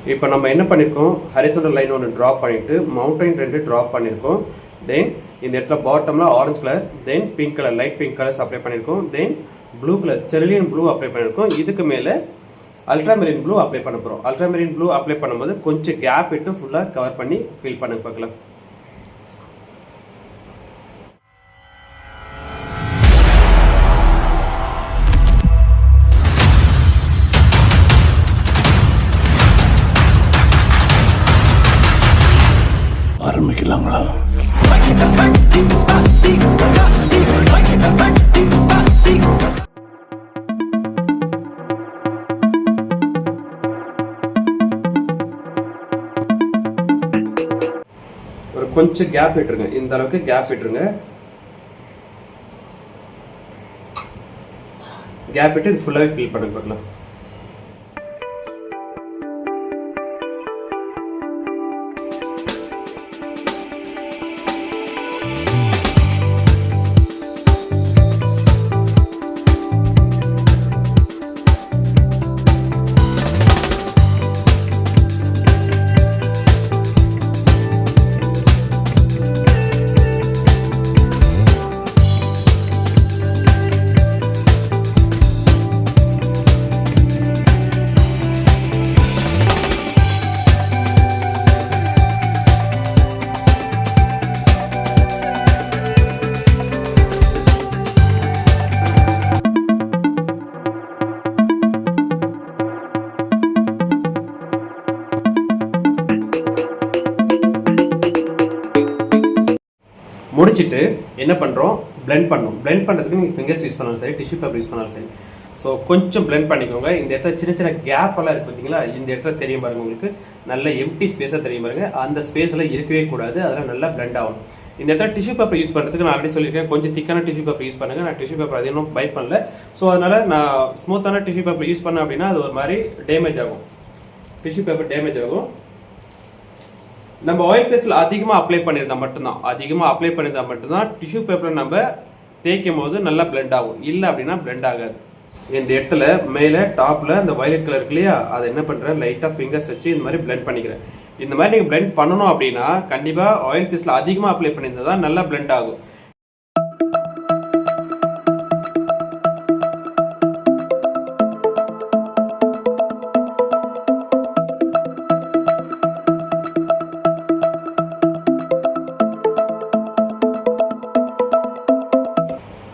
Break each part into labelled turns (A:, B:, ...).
A: இப்போ நம்ம என்ன பண்ணியிருக்கோம், ஹரிசாண்டல் லைன் ஒன்று ட்ராப் பண்ணிவிட்டு மவுண்டைன் 2 ட்ராப் பண்ணியிருக்கோம். தென் இந்த இடத்துல பாட்டமில் orange colour, then pink colour, light pink colours apply பண்ணியிருக்கோம். Then blue colour, cerulean blue apply பண்ணியிருக்கோம். இதுக்கு மேலே அல்ட்ராமெரின் ப்ளூ அப்ளை பண்ண போகிறோம். அல்ட்ராமெரின் ப்ளூ அப்ளை பண்ணும்போது கொஞ்சம் கேப் விட்டு ஃபுல்லாக கவர் பண்ணி ஃபில் பண்ண பார்க்கலாம்.
B: ஆரம்பிக்கலாங்களா?
A: ஒரு கொஞ்சம் கேப் விட்டுருங்க, இந்த அளவுக்கு கேப் விட்டுருங்க. கேப் விட்டு இது ஃபுல்லாகவே ஃபில் பண்ண பார்க்கலாம். முடிச்சுட்டு என்ன பண்ணுறோம், பிளெண்ட் பண்ணணும். பிளெண்ட் பண்ணுறதுக்கு நீங்கள் ஃபிங்கர்ஸ் யூஸ் பண்ணாலும் சரி, டிஷ்யூ பேப்பர் யூஸ் பண்ணாலும் சரி. ஸோ கொஞ்சம் பிளெண்ட் பண்ணிக்கோங்க. இந்த இடத்துல சின்ன சின்ன கேப் எல்லாம் இருக்குது பார்த்தீங்களா, இந்த இடத்துல தெரியும் பாருங்க, உங்களுக்கு நல்ல எம்டி ஸ்பேஸாக தெரியும் பாருங்க. அந்த ஸ்பேஸில் இருக்கவே கூடாது, அதெல்லாம் நல்லா பிளெண்ட் ஆகும். இந்த இடத்துல டிஷ்யூ பேப்பர் யூஸ் பண்ணுறதுக்கு நான் ஆல்ரெடி சொல்லியிருக்கேன், கொஞ்சம் திக்கான டிஷ்யூ பேப்பர் யூஸ் பண்ணுங்க. நான் டிஷ்யூ பேப்பர் அது இன்னும் பை பண்ணல. ஸோ அதனால நான் ஸ்மூத்தான டிஷ்யூ பேப்பர் யூஸ் பண்ணேன் அப்படின்னா அது ஒரு மாதிரி டேமேஜ் ஆகும், டிஷ்யூ பேப்பர் டேமேஜ் ஆகும். நம்ம ஆயில் பேஸ்ட்ல அதிகமாக அப்ளை பண்ணியிருந்தா மட்டும்தான் டிஷ்யூ பேப்பரை நம்ம தேய்க்கும் போது நல்லா பிளெண்ட் ஆகும். இல்லை அப்படின்னா பிளெண்ட் ஆகாது. இந்த இடத்துல மேலே டாப்ல இந்த வயலட் கலர் இருக்கு இல்லையா, அதை என்ன பண்றேன், லைட்டாக ஃபிங்கர்ஸ் வச்சு இந்த மாதிரி பிளெண்ட் பண்ணிக்கிறேன். இந்த மாதிரி நீங்கள் பிளெண்ட் பண்ணணும் அப்படின்னா கண்டிப்பாக ஆயில் பேஸ்ட்ல அதிகமாக அப்ளை பண்ணியிருந்தா தான் நல்லா பிளெண்ட் ஆகும்.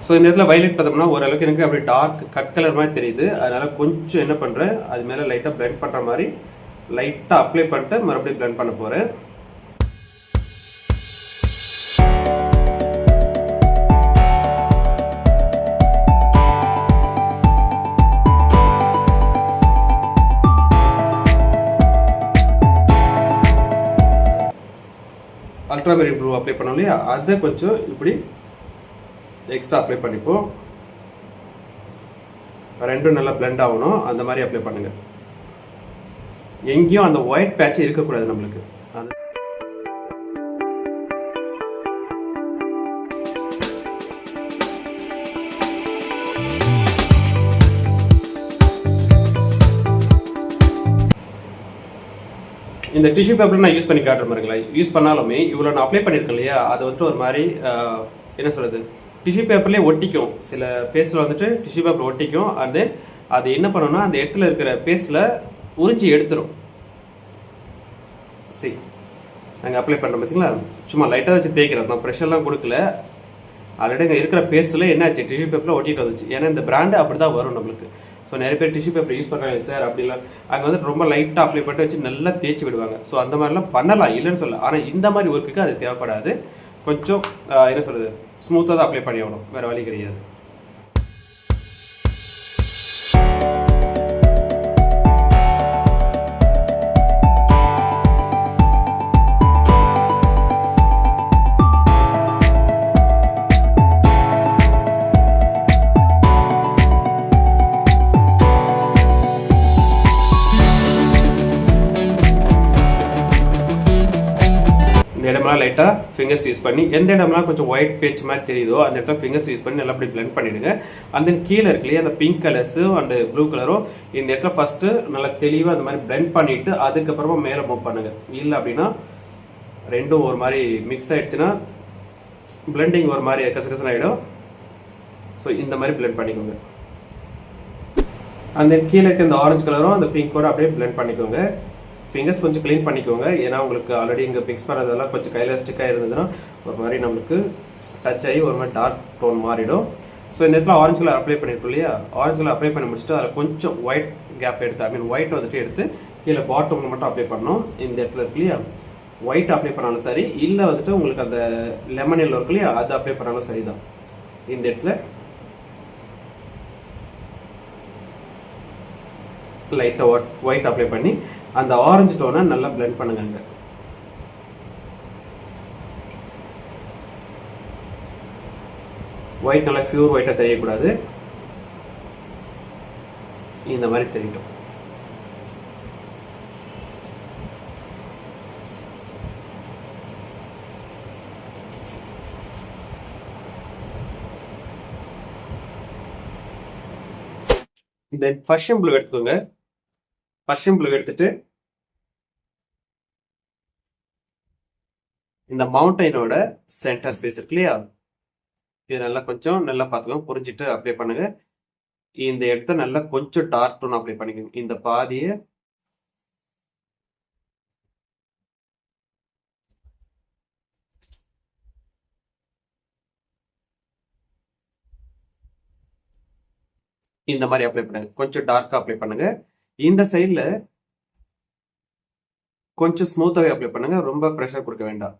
A: ஸோ இந்த இடத்துல வயலட் பார்த்தோம்னா ஓரளவுக்கு எனக்கு அப்படி டார்க் கட் கலர் மாதிரி தெரியுது. அதனால கொஞ்சம் என்ன பண்ணுறேன், அது மேலே லைட்டாக பிளெண்ட் பண்ணுற மாதிரி லைட்டாக அப்ளை பண்ணிட்டு மறுபடியும் பிளெண்ட் பண்ண போகிறேன். அல்ட்ராமெரின் ப்ளூ அப்ளை பண்ணோம் இல்லையா, அதை கொஞ்சம் இப்படி எக்ஸ்ட்ரா அப்ளை பண்ணிப்போம். ரெண்டும் நல்லா பிளெண்ட் ஆகணும், அந்த மாதிரி அப்ளை பண்ணுங்க. எங்கேயும் அந்த ஒயிட் பேட்ச் இருக்கக்கூடாது நம்மளுக்கு. இந்த டிஷ்யூ பேப்பர் நான் யூஸ் பண்ணி காட்டுற மாதிரிங்களா, யூஸ் பண்ணாலுமே இவ்வளோ நான் அப்ளை பண்ணியிருக்கேன் இல்லையா, அது வந்துட்டு ஒரு மாதிரி என்ன சொல்றது, டிஷ்யூ பேப்பர்லேயே ஒட்டிக்கும். சில பேஸ்ட்டில் வந்துட்டு டிஷ்யூ பேப்பர் ஒட்டிக்கும். அண்ட் தென் அது என்ன பண்ணணும்னா அந்த இடத்துல இருக்கிற பேஸ்ட்டில் உறிஞ்சி எடுத்துரும். சரி, நாங்கள் அப்ளை பண்ணுறோம் பார்த்தீங்களா, சும்மா லைட்டாக வச்சு தேய்க்கிறோம், நான் ப்ரெஷர்லாம் கொடுக்கல. ஆல்ரெடி அங்கே இருக்கிற பேஸ்ட்டில் என்ன ஆச்சு, டிஷ்யூ பேப்பரில் ஒட்டிட்டு வந்துச்சு. ஏன்னா இந்த பிராண்டு அப்படி தான் வரும் நம்மளுக்கு. ஸோ நிறைய பேர் டிஷ்யூ பேப்பர் யூஸ் பண்ணுறாங்க சார் அப்படிலாம், அங்கே வந்து ரொம்ப லைட்டாக அப்ளை பண்ணிட்டு வச்சு நல்லா தேய்ச்சி விடுவாங்க. ஸோ அந்த மாதிரிலாம் பண்ணலாம், இல்லைன்னு சொல்லலாம். ஆனால் இந்த மாதிரி ஒர்க்குக்கு அது தேவைப்படாது. கொஞ்சம் என்ன சொல்கிறது, ஸ்மூத்தாக தான் அப்ளை பண்ணி ஆகணும், வேறு வழி கிடையாது. இடமெல்லாம் லைட்டாக ஃபிங்கர்ஸ் யூஸ் பண்ணி எந்த இடம்லாம் கொஞ்சம் ஒயிட் பேட்ச் மாதிரி தெரியுதோ அந்த இடத்துல ஃபிங்கர்ஸ் யூஸ் பண்ணி நல்லா அப்படி பிளெண்ட் பண்ணிடுங்க. அந்த கீழே இருக்கு இல்லையா அந்த பிங்க் கலர்ஸும் அண்ட் ப்ளூ கலரும் இந்த இடத்துல ஃபர்ஸ்ட் நல்லா தெளிவாக அந்த மாதிரி பிளெண்ட் பண்ணிட்டு அதுக்கப்புறமா மேலே மூவ் பண்ணுங்க. இல்லை அப்படின்னா ரெண்டும் ஒரு மாதிரி மிக்ஸ் ஆயிடுச்சுன்னா பிளெண்டிங் ஒரு மாதிரி கசகசன் ஆகிடும். ஸோ இந்த மாதிரி பிளெண்ட் பண்ணிக்கோங்க. அந்த கீழே இருக்க இந்த ஆரஞ்சு கலரும் அந்த பிங்கோட அப்படியே பிளெண்ட் பண்ணிக்கோங்க. ஃபிங்கர்ஸ் கொஞ்சம் க்ளீன் பண்ணிக்கோங்க. ஏன்னா உங்களுக்கு ஆல்ரெடி இங்கே மிக்ஸ் பண்ணதெல்லாம் கொஞ்சம் கையில் ஸ்டிக்காக இருந்ததுன்னா ஒரு மாதிரி நம்மளுக்கு டச் ஆகி ஒரு மாதிரி டார்க் டோன் மாறிடும். ஸோ இந்த இடத்துல ஆரஞ்சு கலர் அப்ளை பண்ணியிருக்கோம் இல்லையா, ஆரஞ்சு கலர் அப்ளை பண்ணி முடிச்சுட்டு அதில் கொஞ்சம் ஒயிட் கேப் எடுத்து ஒயிட் வந்துட்டு எடுத்து கீழே பாட்டமில் மட்டும் அப்ளை பண்ணணும். இந்த இடத்துல இருக்கு இல்லையா ஒயிட் அப்ளை பண்ணாலும் சரி, இல்லை வந்துட்டு உங்களுக்கு அந்த லெமன் எல்லோ இருக்கு இல்லையா அது அப்ளை பண்ணாலும் சரி தான். இந்த இடத்துல லைட்டாக ஒயிட் அப்ளை பண்ணி அந்த ஆரஞ்சு டோனை நல்லா பிளெண்ட் பண்ணுங்க. ஒயிட் நல்லா பியூர் ஒயிட்டா தெரியக்கூடாது, இந்த மாதிரி தெரியட்டும். இந்த பர்ஷியன் ப்ளூ எடுத்துக்கோங்க. பர்ஷியன் ப்ளூ எடுத்துட்டு இந்த மவுண்டனோட சென்டர் ஸ்பேஸ் இருக்கு இல்லையா இது நல்லா கொஞ்சம் நல்லா பார்த்துக்கோங்க, புரிஞ்சுட்டு அப்ளை பண்ணுங்க. இந்த இடத்த நல்லா கொஞ்சம் டார்க் டோன் அப்ளை பண்ணிக்கோங்க. இந்த பாதியை இந்த மாதிரி அப்ளை பண்ணுங்க, கொஞ்சம் டார்க்கா அப்ளை பண்ணுங்க. இந்த சைட்ல கொஞ்சம் ஸ்மூத்தாவே அப்ளை பண்ணுங்க, ரொம்ப ப்ரெஷர் கொடுக்க வேண்டாம்.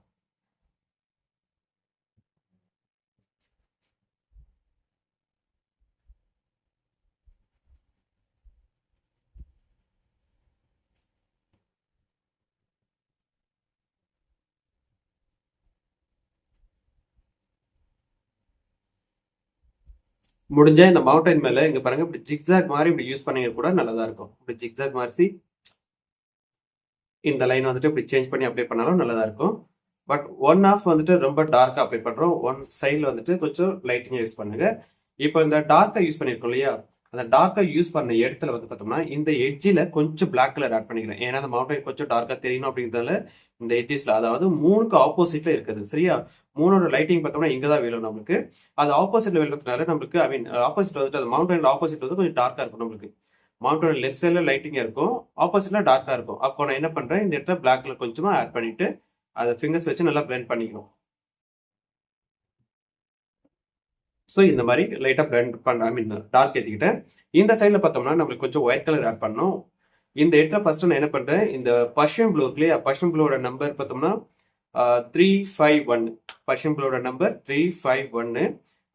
A: முடிஞ்சா இந்த மவுண்டைன் மேல இங்க பாருங்க இப்படி ஜிக்ஸாக் மாதிரி இப்படி யூஸ் பண்ணீங்க கூட நல்லதா இருக்கும். இப்படி ஜிக்ஸாக் மாதிரி இந்த லைன் வந்துட்டு இப்படி சேஞ்ச் பண்ணி அப்ளை பண்ணாலும் நல்லதா இருக்கும். பட் ஒன் ஆஃப் வந்துட்டு ரொம்ப டார்க்கா அப்ளை பண்றோம், ஒன் சைட்ல வந்துட்டு கொஞ்சம் லைட்டிங்கா யூஸ் பண்ணுங்க. இப்போ இந்த டார்க்கா யூஸ் பண்ணிருக்கோம் இல்லையா, அந்த டார்க்கா யூஸ் பண்ண இடத்துல வந்து பார்த்தோம்னா இந்த எட்ஜில் கொஞ்சம் பிளாக் கலர் ஆட் பண்ணிக்கிறேன். ஏன்னா அந்த மவுண்டைன் கொஞ்சம் டார்க்கா தெரியணும் அப்படிங்கிறதால இந்த எட்ஜஸ்ல, அதாவது 3க்கு ஆப்போசிட்ல இருக்குது சரியா. 3ஓட லைட்டிங் பார்த்தோம்னா இங்க தான் வேணும் நம்மளுக்கு. அது ஆப்போசிட்ல விழுறதுனால நம்மளுக்கு ஆப்போசிட் வந்துட்டு அந்த மவுண்டைன் ஆப்போசிட் வந்து கொஞ்சம் டார்க்கா இருக்கும். நம்மளுக்கு மவுண்டைன் லெஃப்ட் சைட்ல லைட்டிங்கா இருக்கும், ஆப்போசிட்ல டார்க்கா இருக்கும். அப்போ நான் என்ன பண்றேன், இந்த இடத்துல பிளாக் கலர் கொஞ்சமா ஆட் பண்ணிட்டு அதை ஃபிங்கர்ஸ் வச்சு நல்லா பிளெண்ட் பண்ணிக்கணும். ஸோ இந்த மாதிரி லைட்டாக பிளெண்ட் பண்ண டார்க் ஏற்றிக்கிட்டேன். இந்த சைடில் பார்த்தோம்னா நம்மளுக்கு கொஞ்சம் ஒயிட் கலர் ஆட் பண்ணணும். இந்த இடத்துல ஃபர்ஸ்ட் நான் என்ன பண்ணுறேன், இந்த பர்ஷியன் ப்ளூ இருக்கு இல்லையா, பர்ஷியன் ப்ளூவோட நம்பர் பார்த்தோம்னா 351. பர்ஷியன் ப்ளூவோட நம்பர் 351.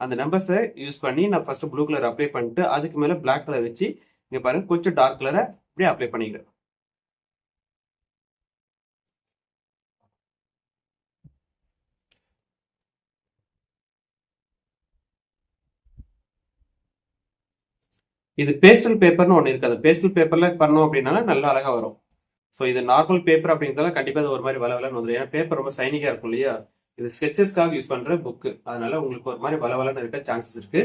A: அந்த நம்பர்ஸை யூஸ் பண்ணி நான் ஃபர்ஸ்ட் ப்ளூ கலர் அப்ளை பண்ணிட்டு அதுக்கு மேலே பிளாக் கலர் வச்சு இங்கே பாருங்க கொஞ்சம் டார்க் கலரை அப்படியே அப்ளை பண்ணிக்கிறேன். இது பேஸ்டல் பேப்பர்னு ஒன்று இருக்குது. அந்த பேஸ்டல் பேப்பர்ல பண்ணோம் அப்படின்னால நல்லா அழகா வரும். ஸோ இது நார்மல் பேப்பர் அப்படிங்கிறதால கண்டிப்பாக அது ஒரு மாதிரி வளவலன்னு வந்துடும். ஏன்னா பேப்பர் ரொம்ப சைனிங்கா இருக்கும் இல்லையா, இது ஸ்கெச்சஸ்க்காக யூஸ் பண்ற புக்கு, அதனால உங்களுக்கு ஒரு மாதிரி வளவலன்னு இருக்க சான்சஸ் இருக்கு.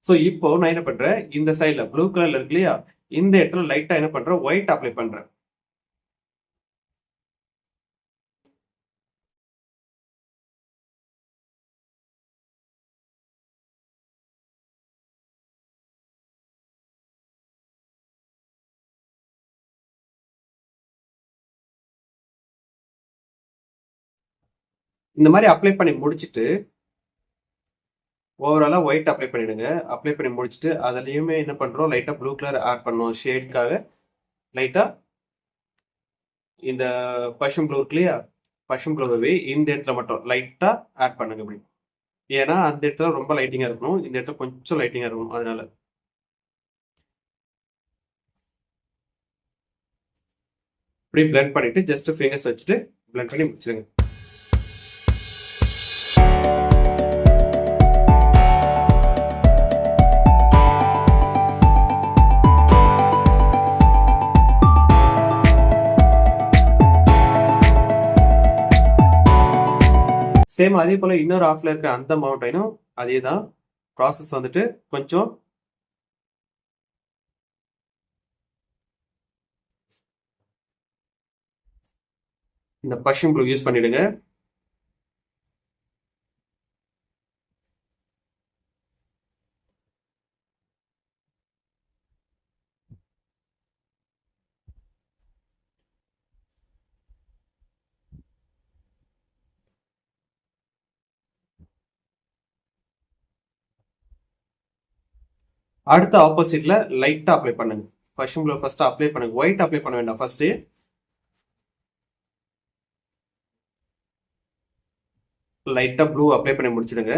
A: ஸோ இப்போ நான் என்ன பண்றேன், இந்த சைட்ல ப்ளூ கலர்ல இருக்கு இல்லையா, இந்த இடத்துல லைட்டா என்ன பண்றேன், ஒயிட் அப்ளை பண்றேன். இந்த மாதிரி அப்ளை பண்ணி முடிச்சுட்டு ஓவராலா ஒயிட் அப்ளை பண்ணிடுங்க. அப்ளை பண்ணி முடிச்சுட்டு அதுலயுமே என்ன பண்றோம், லைட்டா ப்ளூ கலர் ஆட் பண்ணோம் ஷேட்காக. லைட்டா இந்த பர்ஷியன் ப்ளூ இருக்கு இல்லையா, பர்ஷியன் ப்ளூவே இந்த இடத்துல மட்டும் லைட்டா ஆட் பண்ணுங்க இப்படி. ஏன்னா அந்த இடத்துல ரொம்ப லைட்டிங்கா இருக்கணும், இந்த இடத்துல கொஞ்சம் லைட்டிங்கா இருக்கணும், அதனால இப்படி பிளெண்ட் பண்ணிட்டு ஜஸ்ட் ஃபிங்கர்ஸ் வச்சுட்டு பிளெண்ட் பண்ணி முடிச்சிருங்க. சேம் அதே போல இன்னொரு ஆஃப்ல இருக்க அந்த மவுண்டைனும் அதே தான் ப்ராசஸ் வந்துட்டு கொஞ்சம் இந்த பர்ஷியன் ப்ளூ யூஸ் பண்ணிடுங்க. அடுத்த ஆப்போசிட்ல லைட்டா அப்ளை பண்ணுங்க. பர்ஷியன் ப்ளூ ஃபர்ஸ்ட் அப்ளை பண்ணுங்க. ஒயிட் அப்ளை பண்ண வேண்டாம். ஃபர்ஸ்ட் லைட்டா ப்ளூ அப்ளை பண்ணி முடிச்சிடுங்க.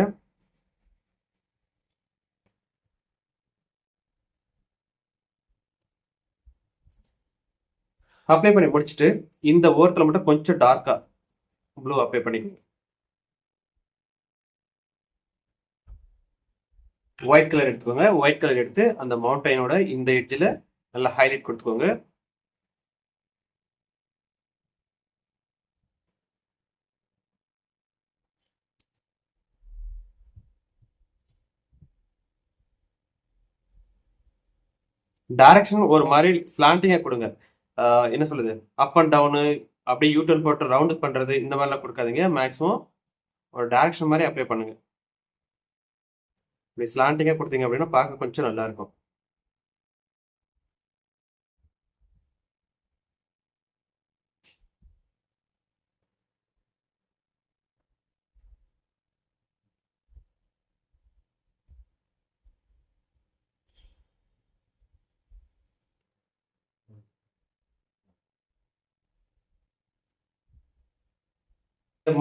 A: அப்ளை பண்ணி முடிச்சுட்டு இந்த ஓரத்துல மட்டும் கொஞ்சம் டார்க்கா ப்ளூ அப்ளை பண்ணிக்கோங்க. ஒயிட் கலர் எடுத்துக்கோங்க. ஒயிட் கலர் எடுத்து அந்த மவுண்டைனோட இந்த எட்ஜில் நல்லா ஹைலைட் கொடுத்துக்கோங்க. டைரக்ஷன் ஒரு மாதிரி ஸ்லாண்டிங்கா கொடுங்க. என்ன சொல்லுது, அப் அண்ட் டவுனு அப்படியே யூட்டர்ன் போட்டு ரவுண்டு பண்றது இந்த மாதிரிலாம் கொடுக்காதீங்க. மேக்ஸிமம் ஒரு டைரக்ஷன் மாதிரி அப்ளை பண்ணுங்க. இப்படி ஸ்லாண்டிங்கா கொடுத்தீங்க அப்படின்னா பார்க்க கொஞ்சம் நல்லா இருக்கும்.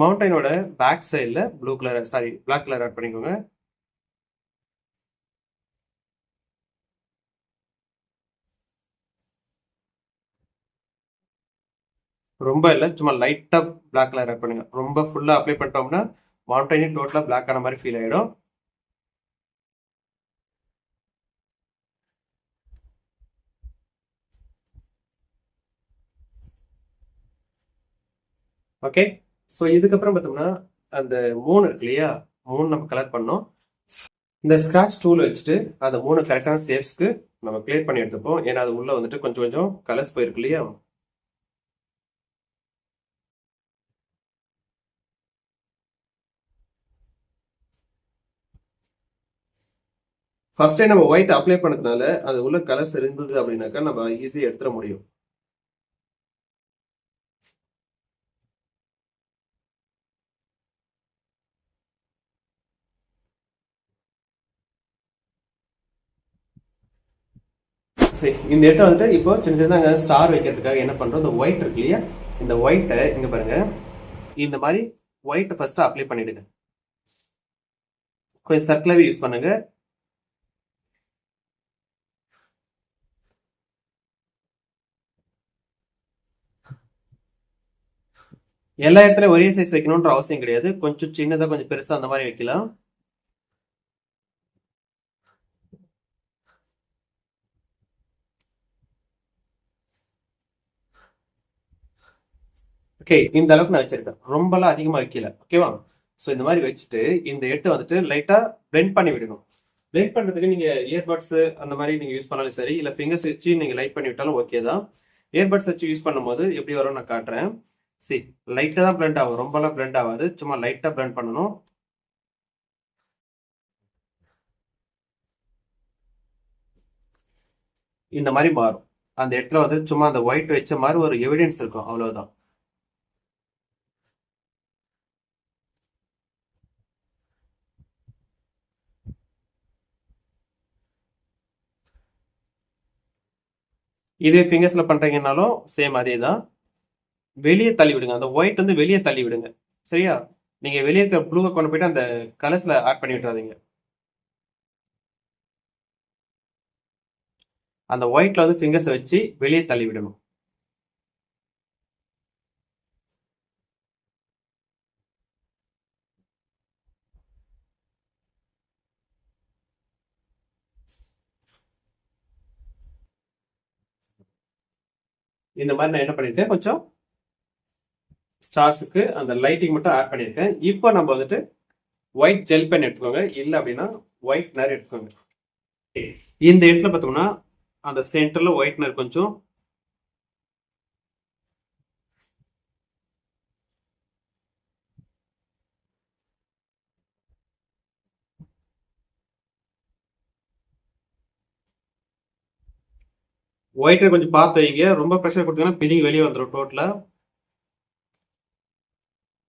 A: மவுண்டைனோட பேக் சைடில் blue colour sorry black colour add பண்ணிக்கோங்க. ரொம்ப இல்லை, சும்மா லைட்டாக பிளாக் கலர் ஆட் பண்ணுங்க. ரொம்ப ஃபுல்லாக அப்ளை பண்ணிட்டோம்னா மவுண்டைனே டோட்டலாக பிளாக் ஆன மாதிரி ஃபீல் ஆகிடும். ஓகே, ஸோ இதுக்கப்புறம் பார்த்தோம்னா அந்த மூணு இருக்கு இல்லையா, மூணு நம்ம கலர் பண்ணோம். இந்த ஸ்கிராட்ச் டூல் வச்சுட்டு அந்த மூணு கரெக்டான ஷேப்ஸ்க்கு நம்ம கிளியர் பண்ணி எடுத்துப்போம். ஏன்னா அது உள்ள வந்துட்டு கொஞ்சம் கொஞ்சம் கலர்ஸ் போயிருக்கு இல்லையா. ஃபர்ஸ்டே நம்ம ஒயிட் அப்ளை பண்ணதுனால அது உள்ள கலர்ஸ் இருந்தது அப்படின்னாக்கா நம்ம ஈஸியாக எடுத்துட முடியும். சரி, இந்த இடத்துல வந்துட்டு இப்போ சின்ன சின்னதாக ஸ்டார் வைக்கிறதுக்காக என்ன பண்றோம், இந்த ஒயிட் இருக்கு இல்லையா, இந்த ஒயிட்டை இங்க பாருங்க, இந்த மாதிரி ஒயிட்டை ஃபர்ஸ்ட் அப்ளை பண்ணிடுங்க. கொஞ்சம் சர்க்கிளாவே யூஸ் பண்ணுங்க. எல்லா இடத்துலயும் ஒரே சைஸ் வைக்கணும்ன்ற அவசியம் கிடையாது. கொஞ்சம் சின்னதா கொஞ்சம் பெருசா அந்த மாதிரி வைக்கலாம். ஓகே, இந்த அளவுக்கு நான் வச்சிருக்கேன். ரொம்பலாம் அதிகமா வைக்கல. ஓகேவா? ஸோ இந்த மாதிரி வச்சுட்டு இந்த இடத்த வந்துட்டு லைட்டா பிளெண்ட் பண்ணி விடணும். பிளெண்ட் பண்றதுக்கு நீங்க இயர்பட்ஸ் அந்த மாதிரி நீங்க யூஸ் பண்ணாலும் சரி, இல்ல ஃபிங்கர்ஸ் வச்சு நீங்க லைட் பண்ணி விட்டாலும் ஓகே தான். இயர்பட்ஸ் வச்சு யூஸ் பண்ணும்போது எப்படி வரும் நான் காட்டுறேன். சரி, லைட்டா தான் பிளெண்ட் ஆகும், ரொம்பலாம் பிளெண்ட் ஆகாது. சும்மா லைட்டா பிளெண்ட் பண்ணணும். இந்த மாதிரி மாறும். அந்த இடத்துல வந்து சும்மா அந்த ஒயிட் வச்ச மாதிரி ஒரு எவிடன்ஸ் இருக்கும், அவ்வளவுதான். இதே ஃபிங்கர்ஸ்ல பண்றீங்கன்னாலும் சேம் அதே தான். வெளியே தள்ளி விடுங்க. அந்த ஒயிட் வந்து வெளியே தள்ளி விடுங்க. சரியா? நீங்க வெளியே இருக்க ப்ளூவை கொண்டு போயிட்டு அந்த கலர்ஸ்ல ஆட் பண்ணி விட்டுறாதீங்க. அந்த ஒயிட்ல வந்து ஃபிங்கர்ஸை வச்சு வெளியே தள்ளி விடணும். இந்த மாதிரி நான் என்ன பண்ணிருக்கேன், கொஞ்சம் ஸ்டார்ஸுக்கு அந்த லைட்டிங் மட்டும் ஆட் பண்ணியிருக்கேன். இப்போ நம்ம வந்துட்டு ஒயிட் ஜெல் பென் எடுத்துக்கோங்க, இல்லை அப்படின்னா ஒயிட்னர் எடுத்துக்கோங்க. இந்த இடத்துல பார்த்தோம்னா அந்த சென்டர்ல ஒயிட்னர் கொஞ்சம் ஒயிட்னர் கொஞ்சம் பார்த்து வைங்க. ரொம்ப ப்ரெஷர் கொடுத்தீங்கன்னா பிதிங்கி வெளியே வந்துடும். டோட்டலா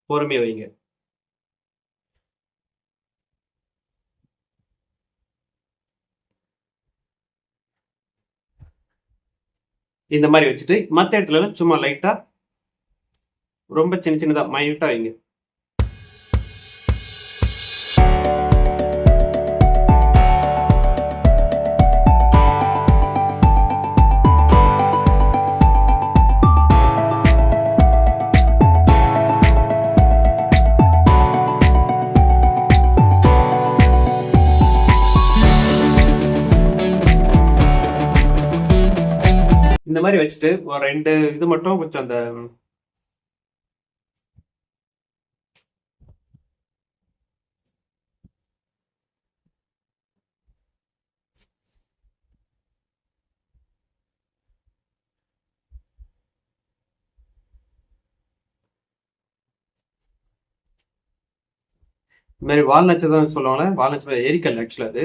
A: பொறுமையா வைங்க. இந்த மாதிரி வச்சுட்டு மற்ற இடத்துல சும்மா லைட்டா ரொம்ப சின்ன சின்னதா மைன்யூட்டா வைங்க. இந்த மாதிரி வச்சுட்டு ஒரு 2 இது மட்டும் கொஞ்சம் அந்த இந்த மாதிரி வால் நட்சத்திரம் சொல்லுவாங்களே, வால் நட்சத்திரம் எரிக்கல் ஆக்சுவலா அது.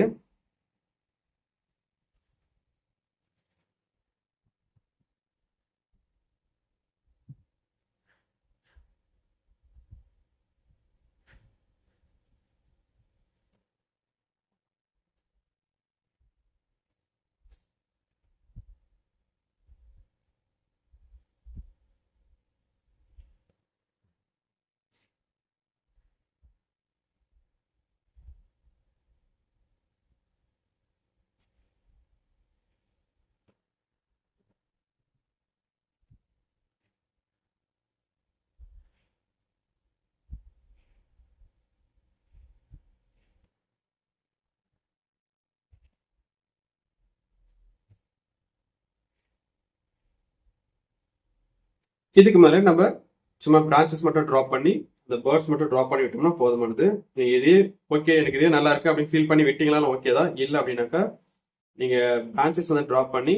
A: இதுக்கு மேலே நம்ம சும்மா பிரான்ச்சஸ் மட்டும் ட்ராப் பண்ணி இந்த பேர்ட்ஸ் மட்டும் ட்ராப் பண்ணி விட்டோம்னா போதுமானது. நீங்க இதே ஓகே எனக்கு இதே நல்லா இருக்கு அப்படின்னு ஃபீல் பண்ணி விட்டீங்களாலும் ஓகே தான். இல்லை அப்படின்னாக்கா நீங்க பிரான்ச்சஸ் வந்து ட்ராப் பண்ணி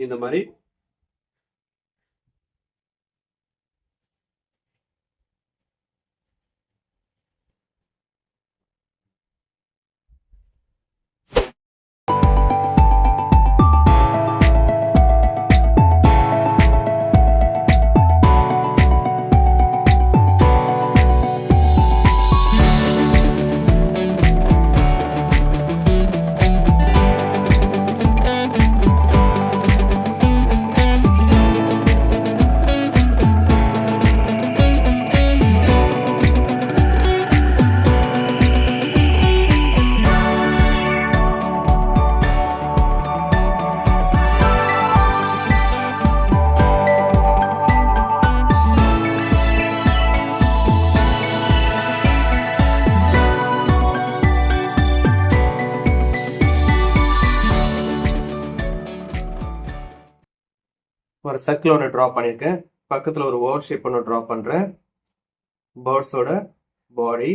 A: இந்த மாதிரி ஒரு சர்க்கிள் ஒன்று ட்ரா பண்ணியிருக்கேன். பக்கத்தில் ஒரு ஓவர் ஷேப் ஒன்று ட்ரா பண்ணுறேன். பேர்ட்ஸோட பாடி